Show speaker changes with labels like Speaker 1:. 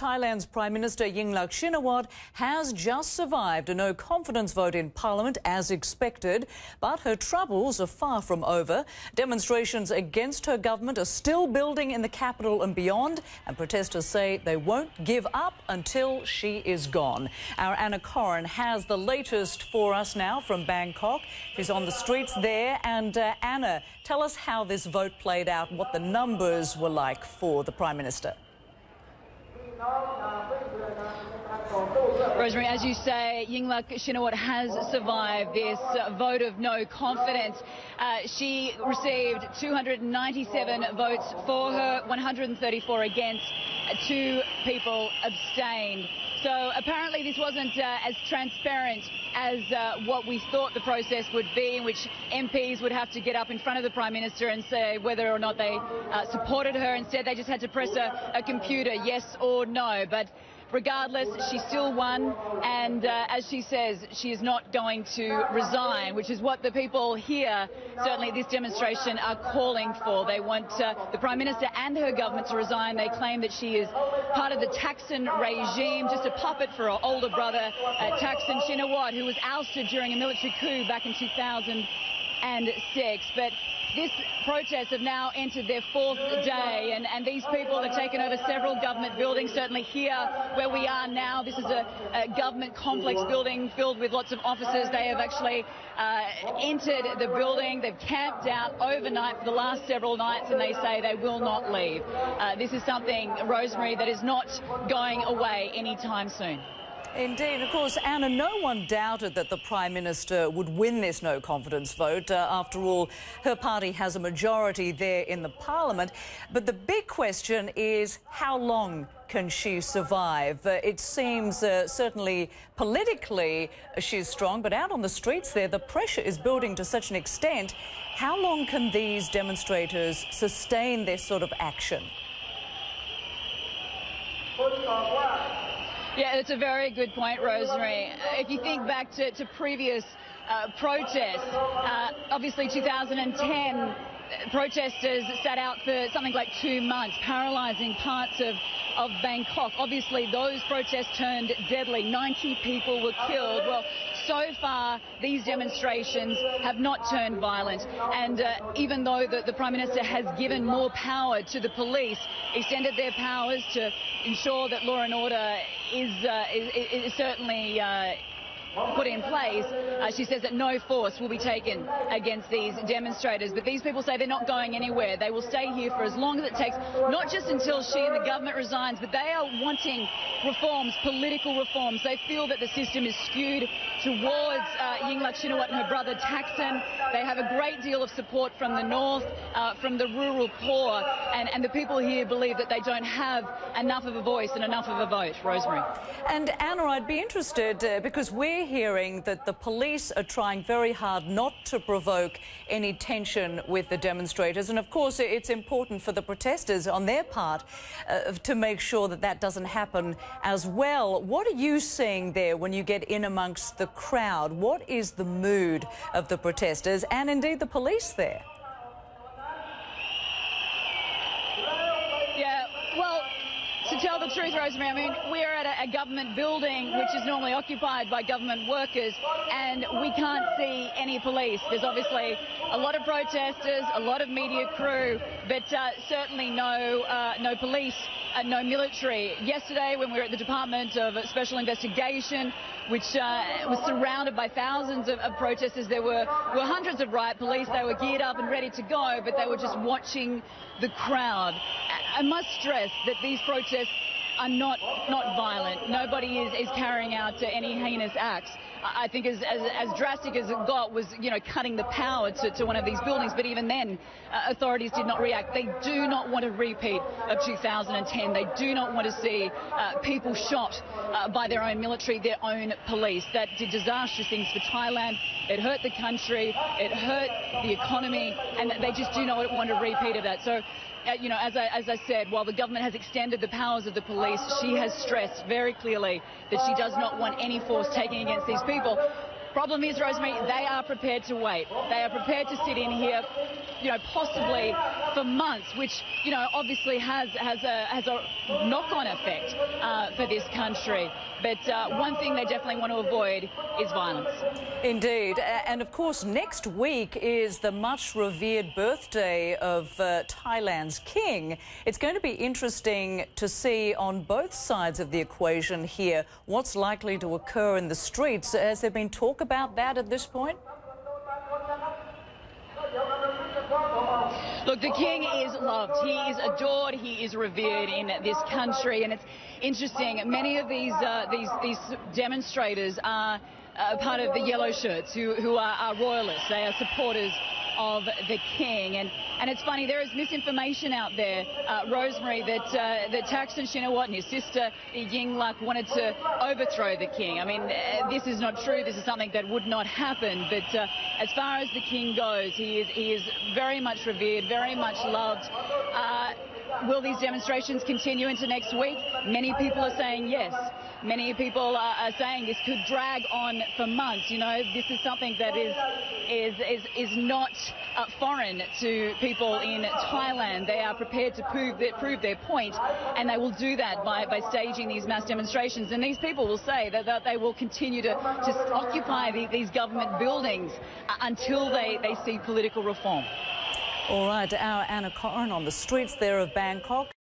Speaker 1: Thailand's Prime Minister Yingluck Shinawatra has just survived a no-confidence vote in Parliament as expected, but her troubles are far from over. Demonstrations against her government are still building in the capital and beyond, and protesters say they won't give up until she is gone. Our Anna Corrin has the latest for us now from Bangkok. She's on the streets there. And Anna, tell us how this vote played out, what the numbers were like for the Prime Minister.
Speaker 2: Rosemary, as you say, Yingluck Shinawatra has survived this vote of no confidence. She received 297 votes for her, 134 against, 2 people abstained. So apparently this wasn't as transparent as what we thought the process would be, in which MPs would have to get up in front of the Prime Minister and say whether or not they supported her. Instead, they just had to press a computer, yes or no. But regardless, she still won, and as she says, she is not going to resign, which is what the people here, certainly at this demonstration, are calling for. They want the Prime Minister and her government to resign. They claim that she is part of the Thaksin regime, just a puppet for her older brother, Thaksin Shinawatra, who was ousted during a military coup back in 2006. But this protest have now entered their 4th day, and these people have taken over several government buildings. Certainly here where we are now, this is a government complex building filled with lots of offices. They have actually entered the building. They've camped out overnight for the last several nights, and they say they will not leave. This is something, Rosemary, that is not going away anytime soon.
Speaker 1: Indeed. Of course, Anna, no one doubted that the Prime Minister would win this no-confidence vote. After all, her party has a majority there in the Parliament. But the big question is, how long can she survive? It seems certainly politically she's strong, but out on the streets there, the pressure is building to such an extent. How long can these demonstrators sustain this sort of action?
Speaker 2: Yeah, that's a very good point, Rosemary. If you think back to previous protests, obviously 2010, protesters sat out for something like 2 months, paralysing parts of Bangkok. Obviously, those protests turned deadly. 90 people were killed. Well, so far, these demonstrations have not turned violent. And even though the Prime Minister has given more power to the police, extended their powers to ensure that law and order is certainly put in place, she says that no force will be taken against these demonstrators. But these people say they're not going anywhere. They will stay here for as long as it takes, not just until she and the government resigns, but they are wanting reforms, political reforms. They feel that the system is skewed towards Yingluck Shinawatra and her brother Thaksin. They have a great deal of support from the north, from the rural poor, and the people here believe that they don't have enough of a voice and enough of a vote. Rosemary.
Speaker 1: And Anna, I'd be interested, because we're hearing that the police are trying very hard not to provoke any tension with the demonstrators. And of course, it's important for the protesters on their part to make sure that that doesn't happen as well. What are you seeing there when you get in amongst the crowd? What is the mood of the protesters and indeed the police there?
Speaker 2: Yeah, well, to tell the truth, Rosemary, I mean, we're at a government building which is normally occupied by government workers, and we can't see any police. There's obviously a lot of protesters, a lot of media crew, but certainly no police, no military. Yesterday, when we were at the Department of Special Investigation, which was surrounded by thousands of protesters, there were hundreds of riot police. They were geared up and ready to go, but they were just watching the crowd. I must stress that these protests are not violent. Nobody is carrying out any heinous acts. I think as drastic as it got was, cutting the power to one of these buildings. But even then, authorities did not react. They do not want a repeat of 2010. They do not want to see people shot by their own military, their own police. That did disastrous things for Thailand. It hurt the country. It hurt the economy. And they just do not want a repeat of that. So, as I said, while the government has extended the powers of the police, she has stressed very clearly that she does not want any force taken against these people. Problem is, Rosemary, they are prepared to wait. They are prepared to sit in here, possibly for months, which, obviously has a knock-on effect for this country. But one thing they definitely want to avoid is violence.
Speaker 1: Indeed. And of course, next week is the much revered birthday of Thailand's king. It's going to be interesting to see on both sides of the equation here what's likely to occur in the streets. Has there been talk about that at this point?
Speaker 2: Look, the king is loved. He is adored. He is revered in this country. And it's interesting, many of these demonstrators are part of the yellow shirts who are royalists. They are supporters of the king. And it's funny, there is misinformation out there, Rosemary, that Thaksin Shinawatra and his sister Yingluck wanted to overthrow the king. I mean, this is not true. This is something that would not happen. But as far as the king goes, he is very much revered, very much loved. Will these demonstrations continue into next week? Many people are saying yes. Many people are saying this could drag on for months. This is something that is not foreign to people in Thailand. They are prepared to prove their point, and they will do that by staging these mass demonstrations. And these people will say that they will continue to occupy these government buildings until they see political reform.
Speaker 1: All right, our Anna Corrin on the streets there of Bangkok.